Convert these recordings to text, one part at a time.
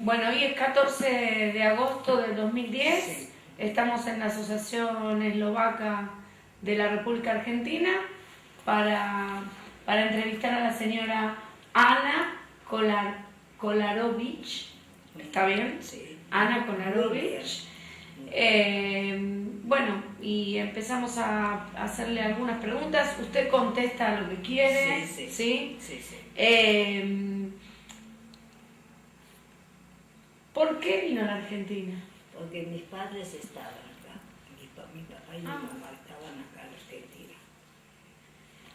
Bueno, hoy es 14 de agosto del 2010. Sí. Estamos en la Asociación Eslovaca de la República Argentina para entrevistar a la señora Ana Kolarovich. ¿Está bien? Sí. Ana Muy Kolarovich. Bueno, y empezamos a hacerle algunas preguntas. Usted contesta lo que quiere. Sí, sí. ¿Sí? Sí, sí. ¿Por qué vino a la Argentina? Porque mis padres estaban acá. Mi papá y mi Ah. mamá estaban acá en Argentina.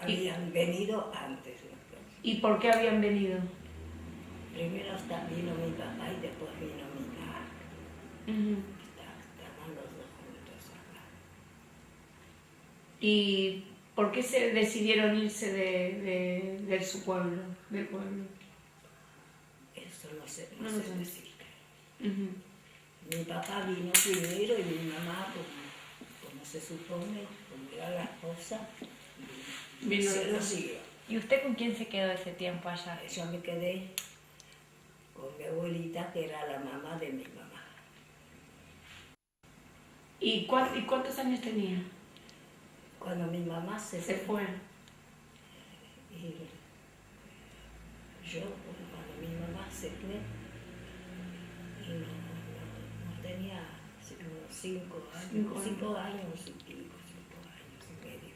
Habían venido antes. ¿No? ¿Y por qué habían venido? Primero vino mi papá y después vino mi mamá. Ujú. Estaban los dos juntos acá. ¿Y por qué se decidieron irse de su pueblo, del pueblo? Eso no sé No lo sé. decir. Ujú. Mi papá vino primero y mi mamá, como se supone, como era la esposa, Vino se lo después. siguió. ¿Y usted con quién se quedó ese tiempo allá? Yo me quedé con mi abuelita, que era la mamá de mi mamá. ¿Y cuántos años tenía? Cuando mi mamá se Fue. y yo, cuando mi mamá se fue, y no tenía unos 5 años, 5 años y pico, 5 años y medio.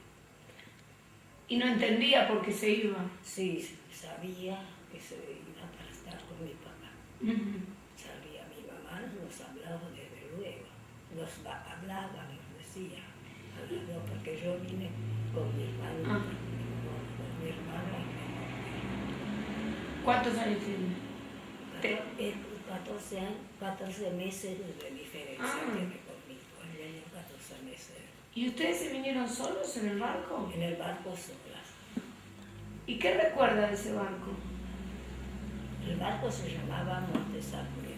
¿Y no entendía por qué se iba? Sí, sabía que se iba para estar con mi papá. Ujú. Sabía, mi mamá nos hablaba desde luego, hablaba, nos decía, hablaba, porque yo vine con mi hermano, Ah. con mi hermano y ¿Cuántos años tenía? 14 meses de diferencia Ah. tiene conmigo, el niño 14 meses. ¿Y ustedes se vinieron solos en el barco? En el barco solas. ¿Y qué recuerda de ese barco? El barco se llamaba Monte Sarmiento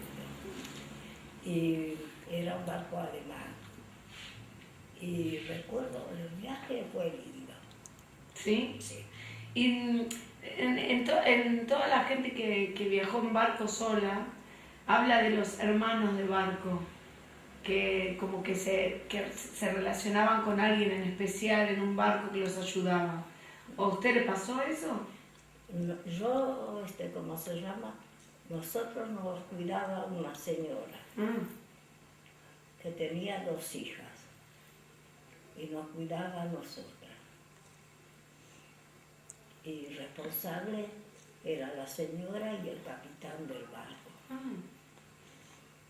y era un barco alemán. Y recuerdo, el viaje fue lindo. ¿Sí? Sí. Y en toda la gente que viajó en barco sola, habla de los hermanos de barco, que como que se relacionaban con alguien en especial en un barco que los ayudaba. ¿A usted le pasó eso? Yo, ¿cómo se llama? Nosotros nos cuidaba una señora que tenía 2 hijas y nos cuidaba a nosotras. Y responsable era la señora y el capitán del barco.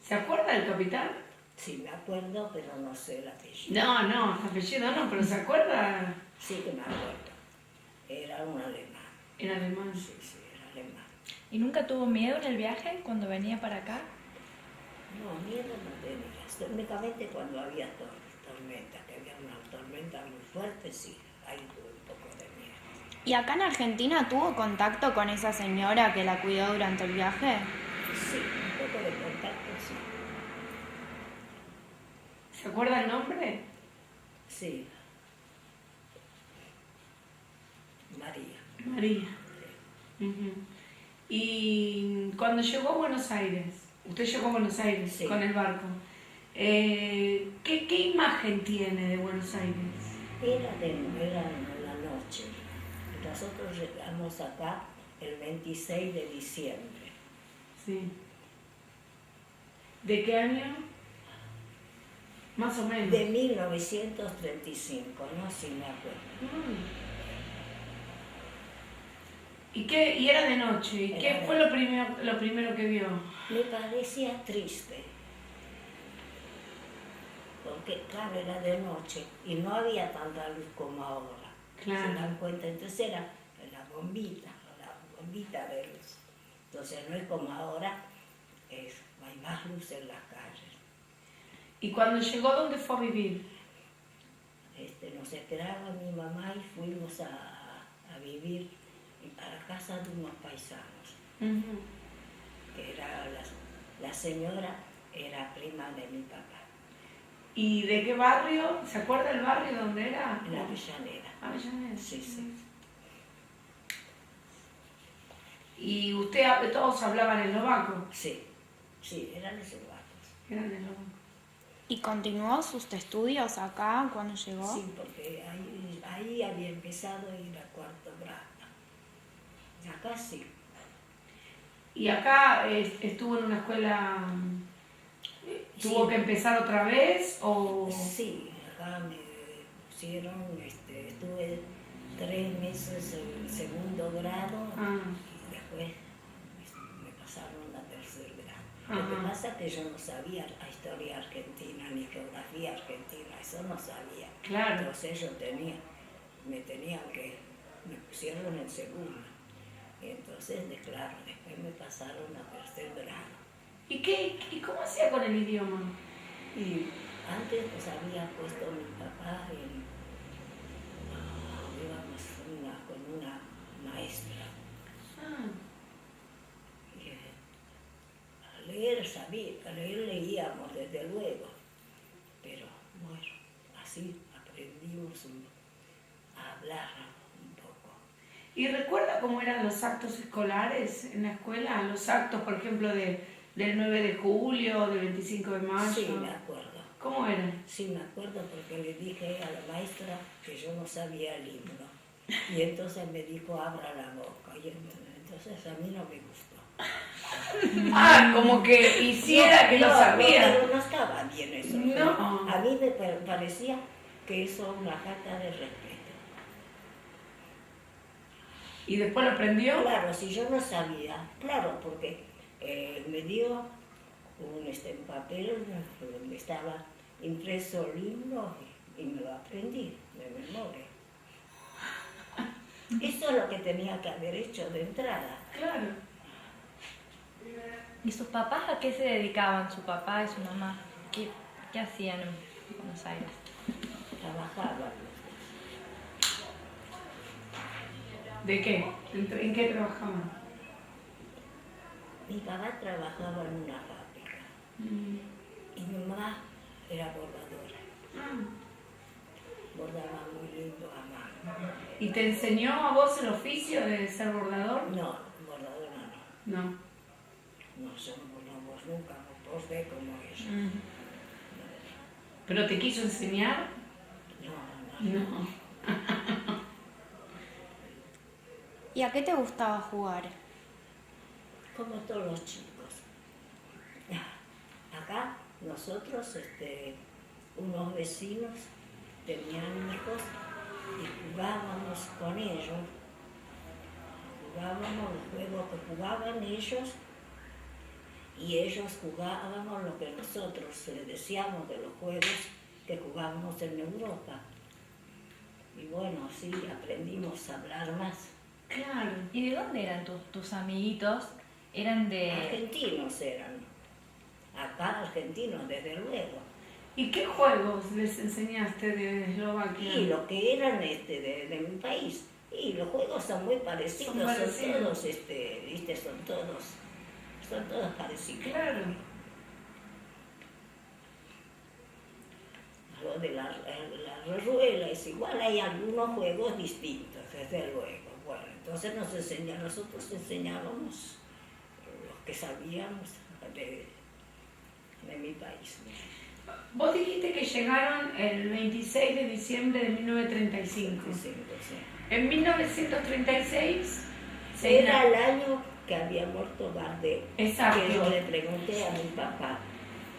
¿Se acuerda del capitán? Sí, me acuerdo, pero no sé el apellido. No, apellido no, pero ¿se acuerda? Sí que me acuerdo. Era un alemán. En alemán. Sí, era alemán. ¿Y nunca tuvo miedo en el viaje cuando venía para acá? No, miedo no tenía. Únicamente cuando había tormenta, que había una tormenta muy fuerte, sí, ahí tuve un poco de miedo. ¿Y acá en Argentina tuvo contacto con esa señora que la cuidó durante el viaje? Sí, un poco de contacto, sí. ¿Se acuerda el nombre? Sí. María. María. Ujú. Y cuando llegó a Buenos Aires, usted llegó a Buenos Aires Sí. con el barco, ¿qué imagen tiene de Buenos Aires? Era en la noche. Nosotros llegamos acá el 26 de diciembre. Sí. ¿De qué año? Más o menos. De 1935, no si me acuerdo. ¿Y era de noche? ¿Y qué Era fue lo primero que vio? Me parecía triste, porque claro, era de noche y no había tanta luz como ahora. Claro. ¿Se dan cuenta? Entonces era la bombita de luz. Entonces no es como ahora, hay más luz en las calles. ¿Y cuando llegó, dónde fue a vivir? Nos esperaba mi mamá y fuimos a vivir a la casa de unos paisanos, que era la señora era prima de mi papá, ¿Y de qué barrio? ¿Se acuerda el barrio donde era? en Avellaneda. Avellaneda. Sí. ¿Y todos hablaban eslovaco? Sí. Sí, eran eslovacos. Eran eslovacos. ¿Y continuó sus estudios acá cuando llegó? Sí, porque ahí había empezado a ir a cuarto grado. Acá sí. ¿Y acá estuvo en una escuela, tuvo Sí. que empezar otra vez o...? Sí, acá me pusieron, estuve 3 meses en segundo grado y después me pasaron a tercer grado. Lo que Ajá. pasa es que yo no sabía la historia argentina ni geografía argentina, eso no sabía. Claro. Entonces me pusieron en segundo. Y entonces, claro, después me pasaron a tercer grado. ¿Y cómo hacía con el idioma? Y antes pues había puesto a mi papá con una maestra. Y, a leer leíamos desde luego, pero bueno, así aprendimos a hablar un poco. ¿Y recuerda cómo eran los actos escolares en la escuela? Los actos, por ejemplo, del 9 de julio, del 25 de mayo. Sí, me acuerdo. ¿Cómo eran? Sí, me acuerdo porque le dije a la maestra que yo no sabía el himno. Y entonces me dijo, abra la boca. Y entonces a mí no me gustó. Como que hiciera que lo sabía. No, pero no estaba bien eso. No. A mí me parecía que eso es una falta de respeto. ¿Y después lo aprendió? Claro, si yo no sabía, claro, porque me dio un papel donde estaba impreso el himno y me lo aprendí de memoria. Eso es lo que tenía que haber hecho de entrada. Claro. ¿Y sus papás a qué se dedicaban? ¿Su papá y su mamá? ¿Qué hacían en Buenos Aires? Trabajaban. ¿De qué? ¿En qué trabajaban? Mi papá trabajaba en una fábrica y mi mamá era bordadora. Bordaba muy lindo a mano. ¿Y te enseñó a vos el oficio de ser bordador? No, bordadora no. No. No, yo no vos nunca bordé como ella. ¿Pero te quiso enseñar? No. No. ¿Y a qué te gustaba jugar? Como todos los chicos. Acá nosotros, unos vecinos tenían hijos y jugábamos con ellos. Jugábamos los juegos que jugaban ellos y ellos jugábamos lo que nosotros les decíamos de los juegos que jugábamos en Europa. Y bueno, así aprendimos a hablar más. Claro. ¿Y de dónde eran tus amiguitos? ¿Eran de...? Argentinos eran. Acá argentinos, desde luego. ¿Y qué juegos les enseñaste de Eslovaquia? Y lo que eran de mi país. Y los juegos son muy parecidos, son todos, ¿viste? Son todos parecidos. Claro. Lo de la rueda es igual, hay algunos juegos distintos, desde luego. Bueno, entonces nosotros enseñábamos los que sabíamos de mi país. Vos dijiste que llegaron el 26 de diciembre de 1935. Sí. En 1936 Era el año que había muerto Gardel. Exacto. Que yo le pregunté a mi papá,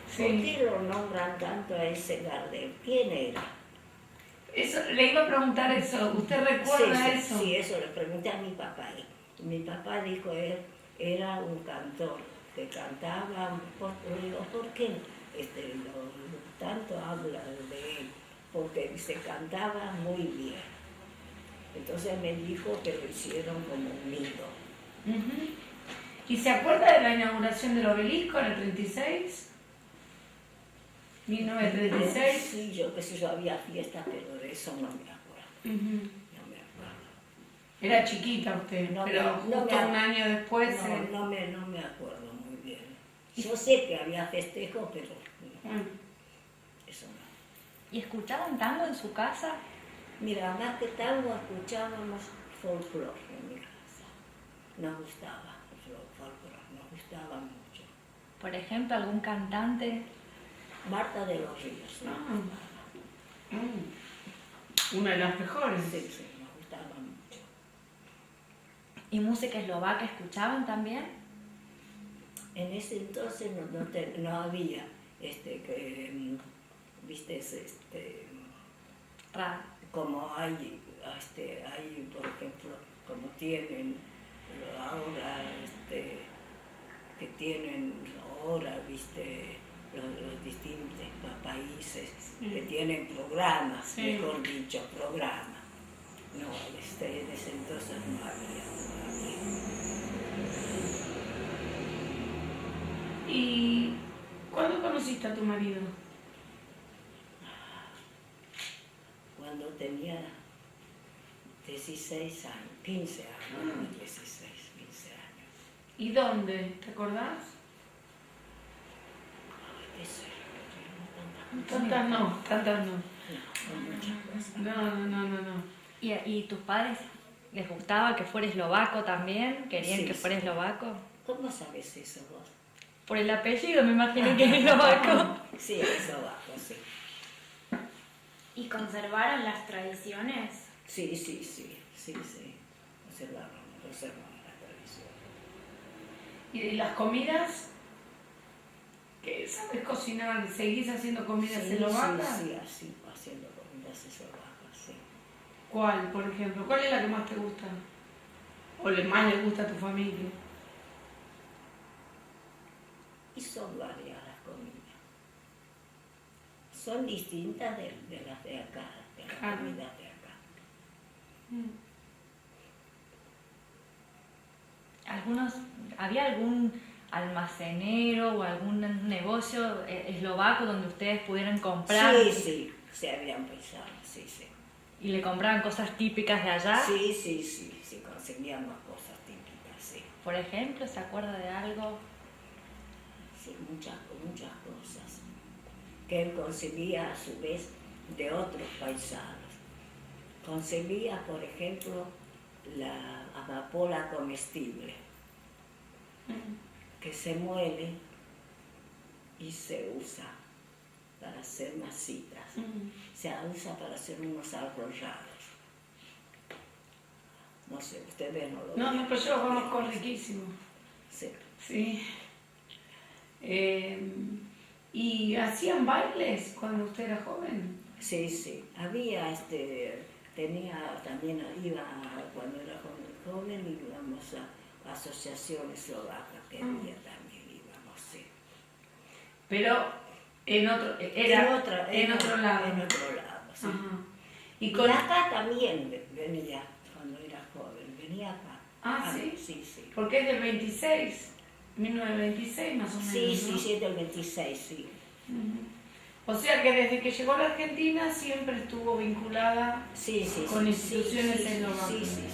Sí. ¿por qué lo nombran tanto a ese Gardel? ¿Quién era? Eso, le iba a preguntar eso. ¿Usted recuerda eso? Sí, eso le pregunté a mi papá. Y mi papá dijo, él era un cantor que cantaba. Le digo, ¿por qué tanto habla de él? Porque se cantaba muy bien. Entonces me dijo que lo hicieron como un mito. ¿Y se acuerda de la inauguración del obelisco en el 36? 1936. Sí, yo había fiesta, pero de eso no me acuerdo. No me acuerdo. Era chiquita usted, No pero me- justo un año después... No me acuerdo muy bien. Yo sé que había festejo, pero no, eso no. ¿Y escuchaban tango en su casa? Mira, más que tango escuchábamos folclore en mi casa. Nos gustaba el folclore, nos gustaba mucho. Por ejemplo, algún cantante. Marta de los Ríos. ¿No? Una de las mejores. Sí, sí, me gustaba mucho. ¿Y música eslovaca escuchaban también? En ese entonces no había, viste, como hay, por ejemplo, como tienen ahora, que tienen ahora, viste, los distintos países que tienen programas, Sí. mejor dicho, programas. No, en ese entonces no había todavía. ¿Y cuándo conociste a tu marido? Cuando tenía 16 años, 15 años, no 16, 15 años. ¿Y dónde? ¿Te acordás? ¿Qué sé? Tantas no. No, muchas cosas. No. ¿Y tus padres les gustaba que fuera eslovaco también? ¿Querían Sí, que fuera sí. eslovaco? ¿Cómo sabes eso vos? Por el apellido me imagino que es eslovaco. Sí, eslovaco, sí. ¿Y conservaron las tradiciones? Sí. Conservaron la tradición. ¿Y las comidas? ¿Qué sabes cocinar? ¿Seguís haciendo comidas eslovacas? Sí, así, haciendo comidas eslovacas, sí. ¿Cuál, por ejemplo? ¿Cuál es la que más te gusta? ¿O más le gusta a tu familia? Y son varias las comidas. Son distintas de las de acá, de las comidas de acá. ¿Había algún almacenero o algún negocio eslovaco donde ustedes pudieran comprar? Sí, se habían pensado, sí. ¿Y le compraban cosas típicas de allá? Sí, conseguíamos cosas típicas, sí. Por ejemplo, ¿se acuerda de algo? Sí, muchas cosas que él conseguía a su vez de otros paisanos. Conseguía, por ejemplo, la amapola comestible, que se muele y se usa para hacer masitas. Se usa para hacer unos arrollados. No sé, ustedes no lo ven. No, pero yo lo conozco riquísimo. Sí. ¿Y hacían bailes cuando usted era joven? Sí. Había, cuando era joven íbamos a asociaciones eslovacas que había también, íbamos, sí. Pero en otro lado. En otro lado, sí. Ajá. Y acá también venía, cuando era joven, venía acá. ¿Sí? Sí. Porque es del 26, 1926 más o menos, ¿no? Sí, del 26, sí. O sea que desde que llegó a la Argentina siempre estuvo vinculada con instituciones eslovacas. Sí.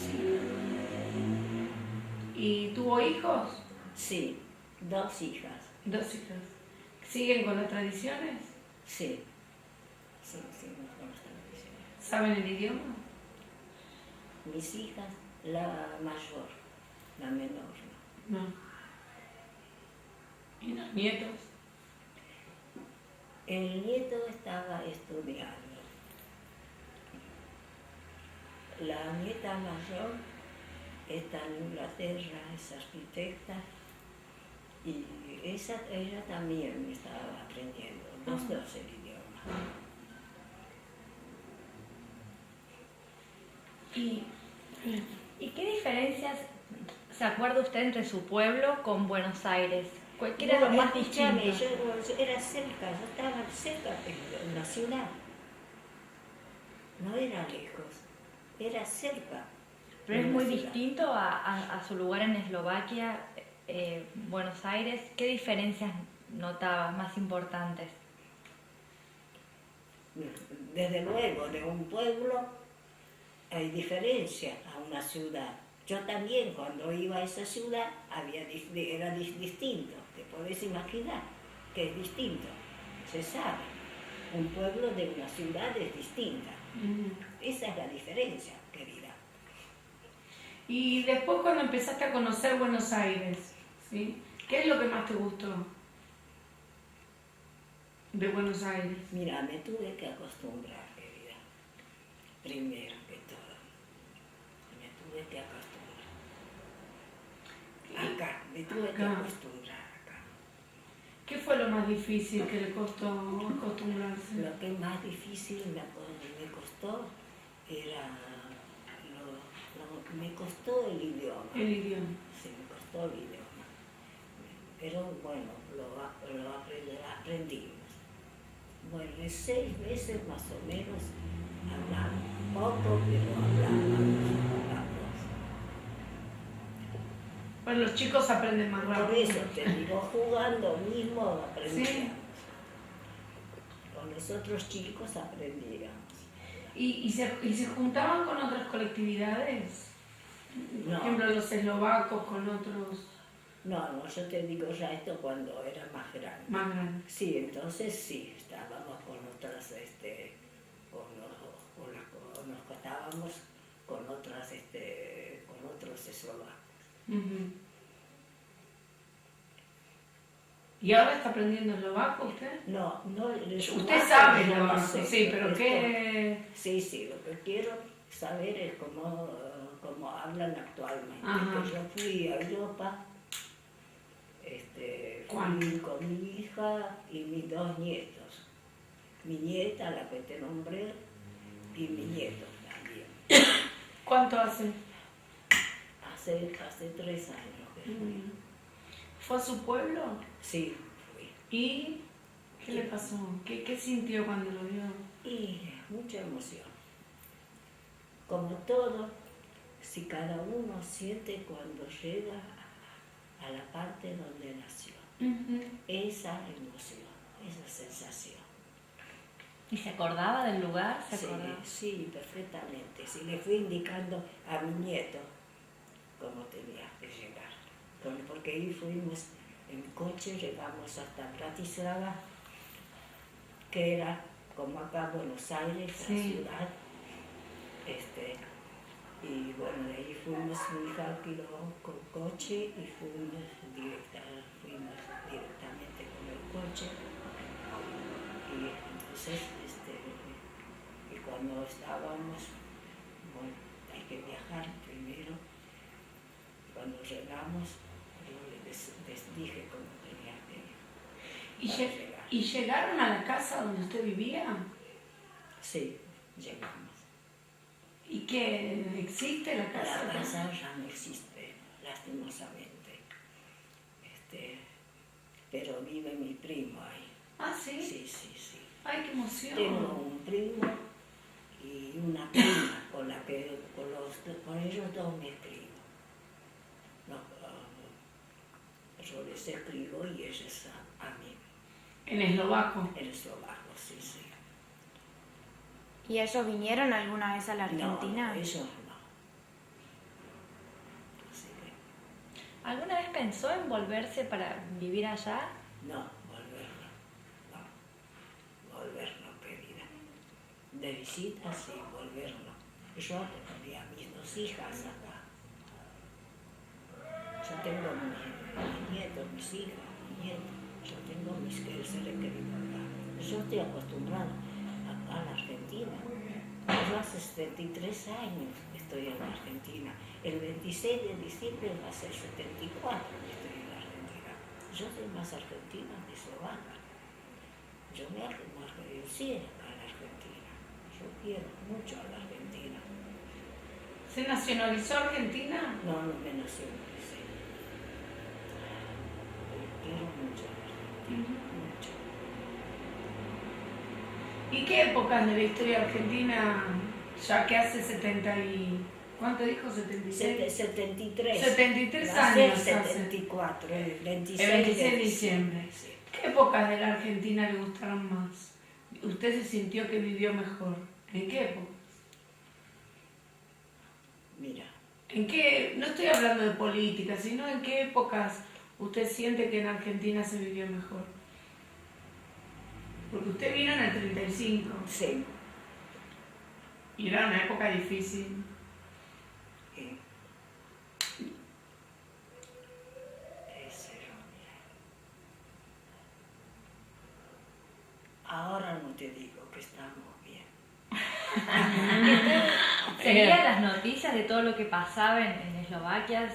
¿Y tuvo hijos? Sí, 2 hijas. 2 hijas. ¿Siguen con las tradiciones? Sí, con las tradiciones. ¿Saben el idioma? Mis hijas, la mayor, la menor, No. ¿Y los nietos? El nieto estaba estudiando. La nieta mayor está en Inglaterra, es arquitecta, y ella también estaba aprendiendo los dos el idioma. ¿Y qué diferencias se acuerda usted entre su pueblo con Buenos Aires? ¿Qué era lo más distinto? Yo era cerca, yo estaba cerca en la ciudad. No era lejos, era cerca. Pero es muy distinto a su lugar en Eslovaquia, Buenos Aires. ¿Qué diferencias notaba más importantes? Desde luego, de un pueblo hay diferencia a una ciudad. Yo también, cuando iba a esa ciudad, era distinto. Te podés imaginar que es distinto. Se sabe. Un pueblo de una ciudad es distinta. Esa es la diferencia, querida. Y después cuando empezaste a conocer Buenos Aires, ¿sí? ¿Qué es lo que más te gustó? de Buenos Aires? Mira, me tuve que acostumbrar, querida. Primero que todo. Me tuve que acostumbrar. Acá, me tuve que Acá. acostumbrar acá. ¿Qué fue lo más difícil que le costó acostumbrarse? Lo que más difícil me costó era me costó el idioma. El idioma. Sí, me costó el idioma. Pero bueno, aprendimos. Bueno, en 6 meses más o menos hablamos. Poco, pero hablamos. Bueno, los chicos aprenden más rápido. Por eso te digo, jugando mismo aprendíamos. Sí. Con los otros chicos aprendíamos. ¿Y se juntaban con otras colectividades? Por No. ejemplo, los eslovacos con otros No, yo te digo ya esto cuando era más grande. más grandes. Sí, entonces sí, estábamos con otras, nos estábamos con otras, con otros eslovacos. Ujú. ¿Y ahora está aprendiendo eslovaco usted? No, Usted sabe no eslovaco, sé, sí, pero esto- ¿qué? Sí, lo que quiero saber es cómo hablan actualmente. Ajá. Que yo fui a Europa, ¿Cuándo? fui con mi hija y mis 2 nietos. Mi nieta, la que te nombré, y mi nieto también. ¿Cuánto hace? Hace 3 años que fui. ¿Fue a su pueblo? Sí, fui. ¿Y qué le pasó? ¿Qué sintió cuando lo vio? Y mucha emoción. Como todo, si cada uno siente cuando llega a la parte donde nació, esa emoción, esa sensación. ¿Y se acordaba del lugar? ¿Se Sí, acordaba? sí, perfectamente. Sí, le fui indicando a mi nieto cómo tenía que llegar. Porque ahí fuimos en coche, llegamos hasta Bratislava, que era como acá Buenos Aires, Sí. la ciudad. Y bueno, de ahí fuimos, mi hija alquiló con coche y fuimos directamente con el coche. Y entonces, y cuando estábamos, bueno, hay que viajar primero. Cuando llegamos, yo les dije cómo tenía que llegar. ¿Y llegaron a la casa donde usted vivía? Sí, llegamos. ¿Y qué? ¿Existe la casa? La casa ya no existe, lastimosamente. Pero vive mi primo ahí. Ah, ¿sí? Sí. ¡Ay, qué emoción! Tengo un primo y una prima con ellos 2 me escribo. No, yo les escribo y ellos a mí. En eslovaco. En eslovaco, sí. ¿Y ellos vinieron alguna vez a la Argentina? No, ellos no. Así que, ¿Alguna vez pensó en volverse para vivir allá? no, volver no, querida. De visita sí, volver no. Yo tenía mis 2 hijas acá. Yo tengo mis nietos, mis hijas, mis nietos. Yo tengo mis seres queridos acá. Yo estoy acostumbrada acá a la Argentina. Yo hace 73 años estoy en la Argentina. El 26 de diciembre va a ser 74 que estoy en la Argentina. Yo soy más argentina que eslovaca. Yo sí acá en la Argentina. Yo quiero mucho a la Argentina. ¿Se nacionalizó Argentina? No me nacionalicé. Quiero mucho a la Argentina, mucho. ¿Y qué épocas de la historia argentina, ya que hace 70 y... ¿Cuánto dijo? 76. 73. 73 Va a ser años hace. 74, el 26, El 26 de diciembre. Sí. ¿Qué épocas de la Argentina le gustaron más? ¿Usted se sintió que vivió mejor? ¿En qué época? Mira, ¿En qué? No estoy hablando de política, sino en qué épocas usted siente que en Argentina se vivió mejor. Porque usted vino en el 35 sí. y era una época difícil. te digo que estamos bien. ¿Seguían las noticias de todo lo que pasaba en Eslovaquia?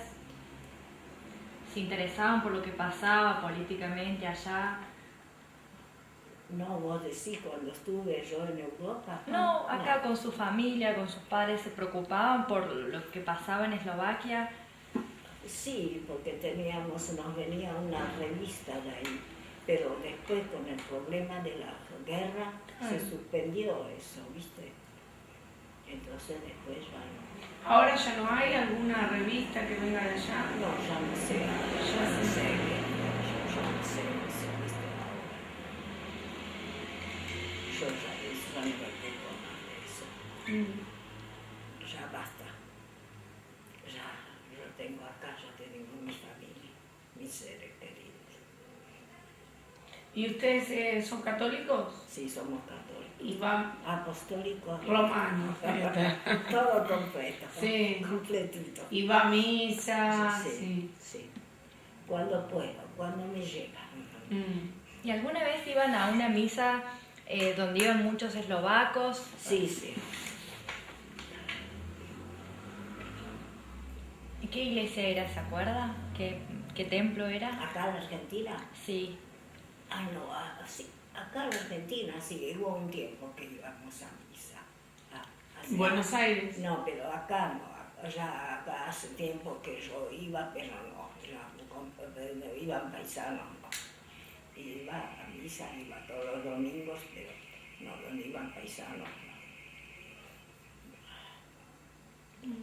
¿Se interesaban por lo que pasaba políticamente allá? No, vos decís, cuando estuve yo en Europa. No, acá con su familia, con sus padres, ¿se preocupaban por lo que pasaba en Eslovaquia? Sí, porque nos venía una revista de ahí, pero después con el problema de la guerra se suspendió eso, ¿viste? Entonces después ya no. Ahora ya no hay alguna revista que venga de allá. No, ya no sé, ya no sé, yo ya no sé eso, ¿viste? Ahora. Yo ya no me preocupo más de eso. Ya basta. Ya, yo tengo acá, ya tengo mi familia, mis seres queridos. ¿Y ustedes son católicos? Sí, somos católicos. Y van Apostólicos. romanos. Todo completo. Sí. Completito. Y va a misa. Sí. Cuando puedo, cuando me llega. ¿Y alguna vez iban a una misa donde iban muchos eslovacos? Sí. ¿Y qué iglesia era, se acuerda? ¿Qué templo era? Acá en Argentina. Sí. Ay, no, sí. Acá en Argentina sí, hubo un tiempo que íbamos a misa. Buenos Aires. No, pero acá no. Ya acá hace tiempo que yo iba, pero no. Iban paisanos, no. Iba a misa, iba todos los domingos, pero no, donde iban paisanos, no.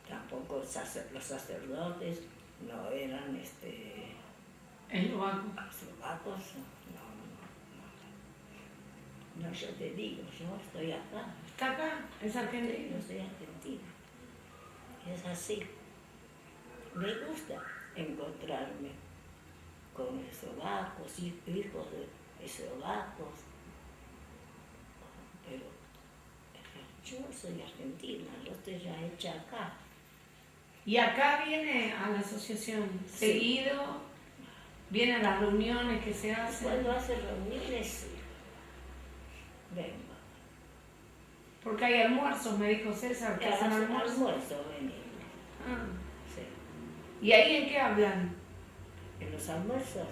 Tampoco los sacerdotes no eran eslovacos, no, yo te digo, yo estoy acá. ¿Está acá? ¿Es argentino? Yo soy argentina. Es así. Me gusta encontrarme con eslovacos, hijos de eslovacos, pero yo soy argentina, yo estoy ya hecha acá. ¿Y acá viene a la asociación seguido? ¿Viene a las reuniones que se hacen? Cuando hace reuniones, sí. Vengo. Porque hay almuerzos, me dijo César, que hacen almuerzos. Almuerzo venimos. Sí. ¿Y ahí en qué hablan? En los almuerzos,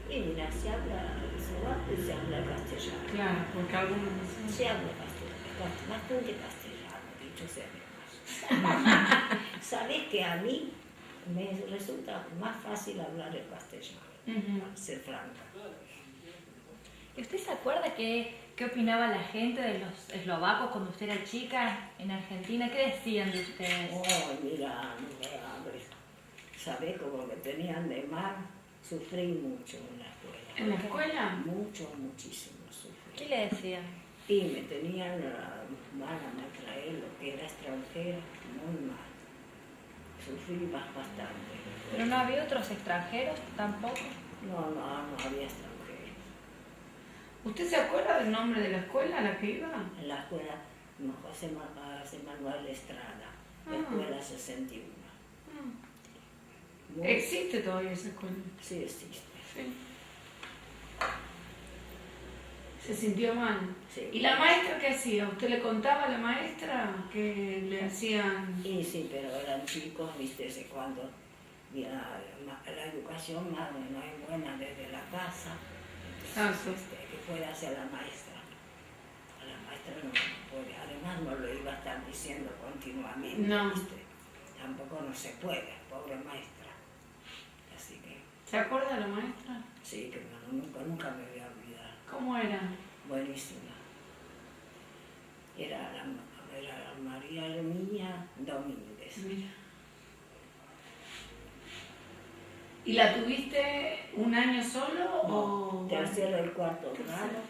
y mira, se habla eslovaco y se habla castellano. Claro, porque algunos no Se habla castellano, bastante castellano, dicho sea de paso. Sabés que a mí me resulta más fácil hablar el castellano, ser franca. ¿Y usted se acuerda qué opinaba la gente de los eslovacos cuando usted era chica en Argentina? ¿Qué decían de ustedes? Oh, mira, no me hables. ¿Sabés cómo me tenían de mal? Sufrí mucho en la escuela. ¿En la escuela? Muchísimo sufrí. ¿Qué le decían? Y me tenían mal a me traer lo que era extranjera, muy mal. Sufrí bastante. ¿Pero no había otros extranjeros tampoco? No había extranjeros. ¿Usted se acuerda del nombre de la escuela a la que iba? En la escuela José Manuel Estrada, escuela 61. ¿Existe todavía esa escuela? Sí, existe. Sí. ¿Se sintió mal? Sí. ¿Y la maestra qué hacía? ¿Usted le contaba a la maestra que le hacían...? Y sí, pero eran chicos, viste, cuando la educación no es buena desde la casa, entonces que fuera hacia la maestra. A la maestra no puede, además no lo iba a estar diciendo continuamente, No. ¿viste? Tampoco no se puede, pobre maestra. Así que... ¿Se acuerda la maestra? Sí, que nunca me voy a olvidar. ¿Cómo era? Buenísima. Era la María Herminia Domínguez. Mira. ¿Y la tuviste un año solo o...? Tercero y cuarto grado,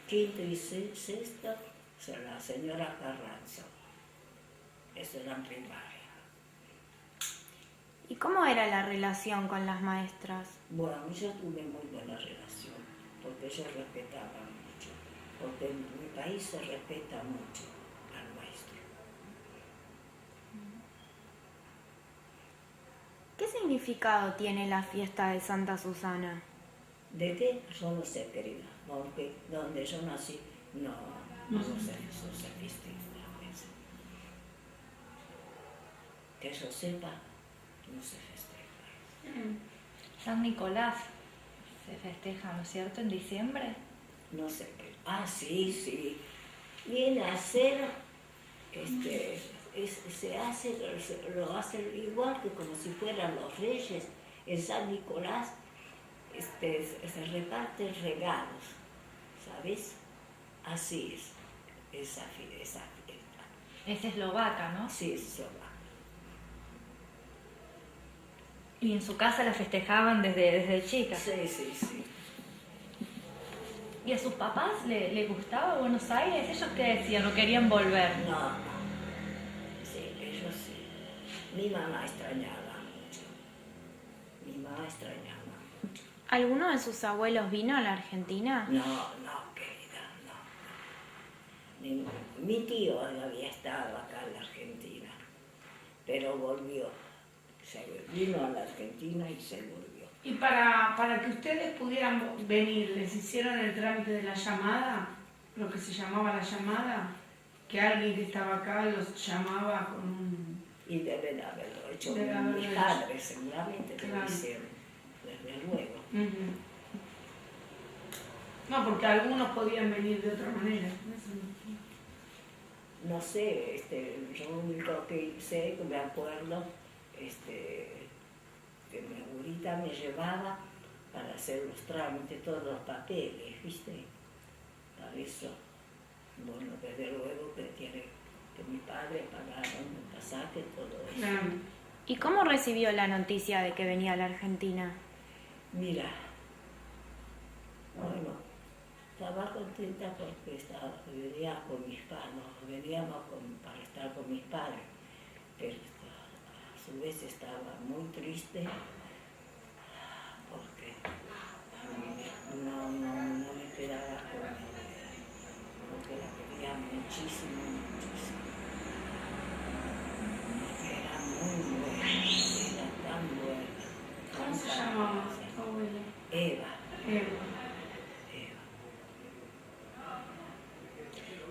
quinto y sexto, la señora Carranzo. Eso era en primaria. ¿Y cómo era la relación con las maestras? Bueno, yo tuve muy buena relación, porque ellos respetaban mucho, porque en mi país se respeta mucho al maestro. ¿Qué significado tiene la fiesta de Santa Susana? ¿De qué? Yo no sé, querida, porque donde yo nací no se festeja eso. Que yo sepa, no se festeja. San Nicolás se festeja, ¿no es cierto?, en diciembre. No sé qué. Ah, sí. Viene a ser, lo hacen igual que como si fueran los reyes. En San Nicolás se reparten regalos, ¿sabes? Así es, esa fiesta. Es eslovaca, ¿no? Sí, es eslovaca. Y en su casa la festejaban desde chica. Sí. ¿Y a sus papás le gustaba Buenos Aires? ¿Ellos qué decían? ¿No querían volver? No. Sí, ellos sí. Mi mamá extrañaba mucho. ¿Alguno de sus abuelos vino a la Argentina? No, querida, no. Mi tío había estado acá en la Argentina, pero volvió. Vino a la Argentina y se volvió. Y para que ustedes pudieran venir, ¿les hicieron el trámite de la llamada? Lo que se llamaba la llamada, que alguien que estaba acá los llamaba con un... Y deben haberlo hecho Debe haberlo mis hecho. padres, seguramente que lo Claro. hicieron, desde luego. Ujú. No, porque algunos podían venir de otra manera. Eso no. No sé, yo lo único que sé, que me acuerdo, que mi abuelita me llevaba para hacer los trámites, todos los papeles, ¿viste? Para eso, bueno, desde luego que mi padre pagara un pasaje, todo eso. Claro. ¿Y cómo recibió la noticia de que venía a la Argentina? Mira, bueno, estaba contenta porque venía con mis padres, veníamos para estar con mis padres, pero a su vez estaba muy triste porque no me esperaba con ella, porque la quería muchísimo. Era muy buena, era tan buena. ¿Cómo se llamaba tu abuela? Eva.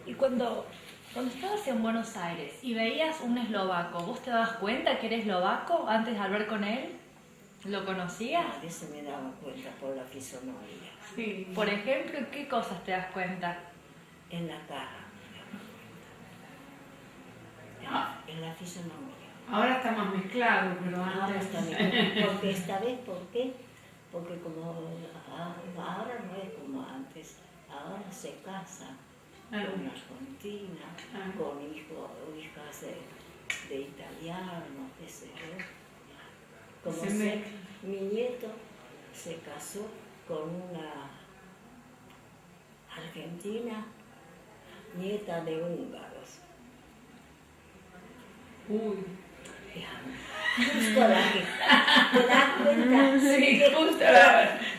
Y cuando estabas en Buenos Aires y veías un eslovaco, ¿vos te dabas cuenta que era eslovaco antes de hablar con él? ¿Lo conocías? A veces me daba cuenta por la fisonomía, Sí. Por ejemplo, ¿en qué cosas te das cuenta? en la cara, en la fisonomía. Ahora está más mezclado, pero Ahora antes... está bien. Porque esta vez, ¿por qué? Porque como ahora no es como antes, ahora se casan con Argentina, con hijas de italianos, qué sé yo. Como mi nieto se casó con una argentina, nieta de húngaros. Uy. Justo la que, ¿te das cuenta? Sí, justo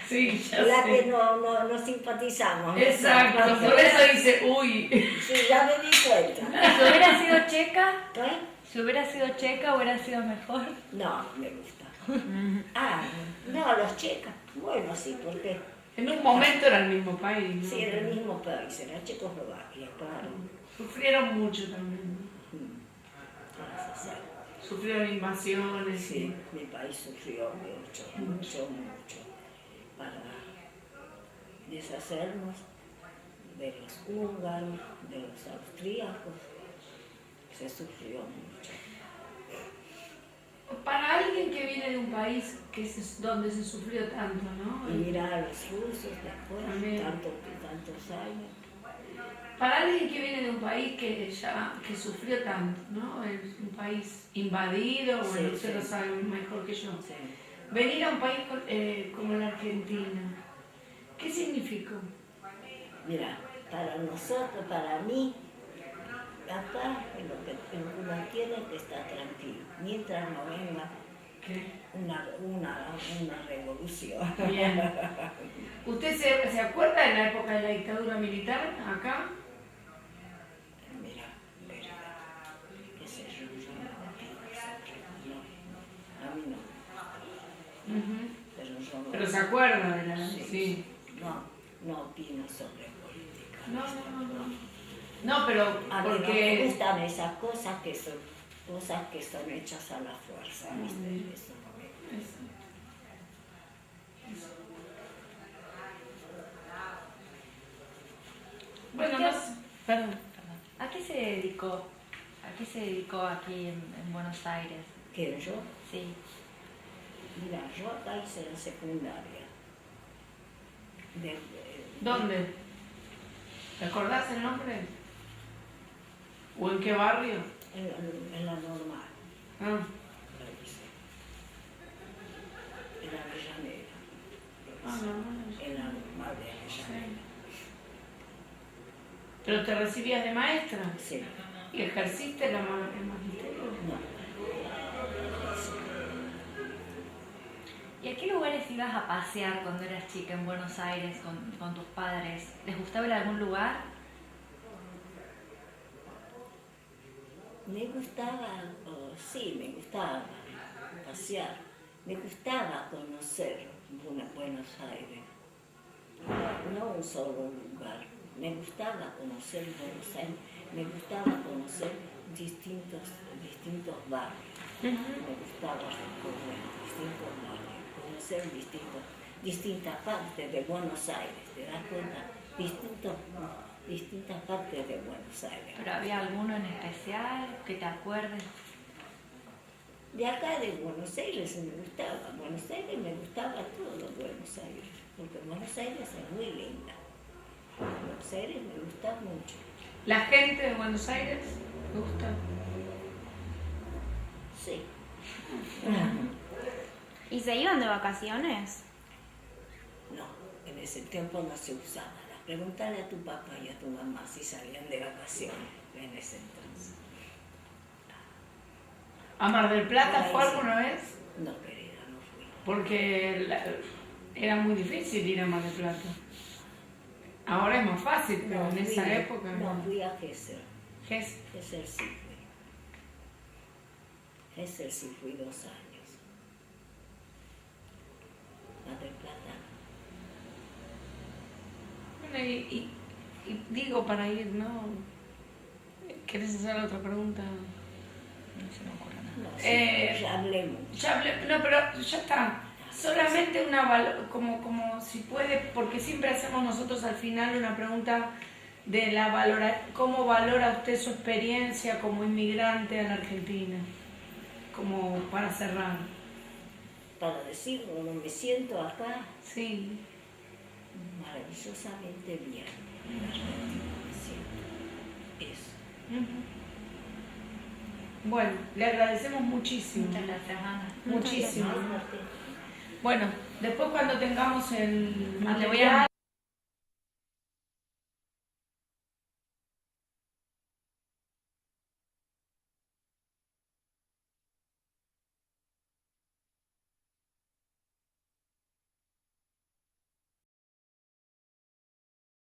sí, ya La sé. que no simpatizamos. Exacto, por eso dice, uy. Sí, ya me di cuenta. Si hubiera sido checa, ¿Eh? si hubiera sido checa, hubiera sido mejor. No, me gusta. No, los checas. Bueno, sí, porque En un momento era el mismo país, ¿no? sí, era el mismo país, era Checoslovaquia, claro. Sufrieron mucho también, ¿no? Entonces, Sufrieron invasiones. sí, mi país sufrió mucho para deshacernos de los húngaros, de los austríacos. Se sufrió mucho. Para alguien que viene de un país donde se sufrió tanto, ¿no? Y mirar a los rusos después, También. tantos años. Para alguien que viene de un país que sufrió tanto, ¿no? Es un país invadido, bueno, Sí, usted sí. lo sabe mejor que yo. Sí. Venir a un país como la Argentina, ¿qué significó? Mira, para nosotros, para mí, acá en lo que uno tiene que estar tranquilo, mientras no venga ¿Qué? una revolución. Bien. ¿Usted se acuerda de la época de la dictadura militar acá? Mira, qué sé yo, no, a mí no. pero yo no. Pero se acuerda de la... Sí, Sí. no opino sobre política. No, pero A mí no me porque... gustan esas cosas que son hechas a la fuerza, ¿viste? Eso no me gusta. Bueno, no sé. Perdón. ¿A qué se dedicó? ¿A qué se dedicó aquí en Buenos Aires? ¿Quién, yo? Sí. Mira, yo acá hice la secundaria. ¿Dónde? ¿Te acordás el nombre? ¿O en qué barrio? En la normal. Ah, La hice. En la Avellaneda. no. En la normal de Avellaneda. ¿Pero te recibías de maestra? Sí. ¿Y ejerciste el magisterio? No. ¿Y a qué lugares ibas a pasear cuando eras chica en Buenos Aires con tus padres? ¿Les gustaba ir a algún lugar? Me gustaba, me gustaba pasear. Me gustaba conocer Buenos Aires. No un solo lugar. Me gustaba conocer Buenos Aires. Me gustaba conocer distintos barrios. Me gustaba recorrer distintos barrios, conocer distintas partes de Buenos Aires. ¿Te das cuenta? Distintas partes de Buenos Aires. ¿Pero había alguno en especial que te acuerdes? De acá de Buenos Aires me gustaba. Buenos Aires me gustaba todo Buenos Aires. Porque Buenos Aires es muy linda. Buenos Aires me gusta mucho. ¿La gente de Buenos Aires te gusta? Sí. ¿Y se iban de vacaciones? No, en ese tiempo no se usaba. Preguntale a tu papá y a tu mamá si salían de vacaciones en ese entonces. ¿A Mar del Plata fue Sí. alguna vez? No, querida, no fui. Porque era muy difícil ir a Mar del Plata. Ahora es más fácil, pero en esa época No, fui a Gesser. ¿Qué? Gesser sí fui. Gesser sí fui 2 años. Mar del Plata. Bueno, y digo para ir, ¿no? ¿Querés hacer otra pregunta? No se me ocurre nada. No, sí, ya hablemos. Ya hablé, no, pero ya está. Solamente como si puede, porque siempre hacemos nosotros al final una pregunta de cómo valora usted su experiencia como inmigrante en Argentina, como para cerrar. Para decir cómo me siento acá, Sí. maravillosamente bien. En Argentina me siento. Eso. Bueno, le agradecemos muchísimo. Muchas gracias, Ana. Muchísimo. Más Martín. Bueno, después cuando tengamos el Le voy a material...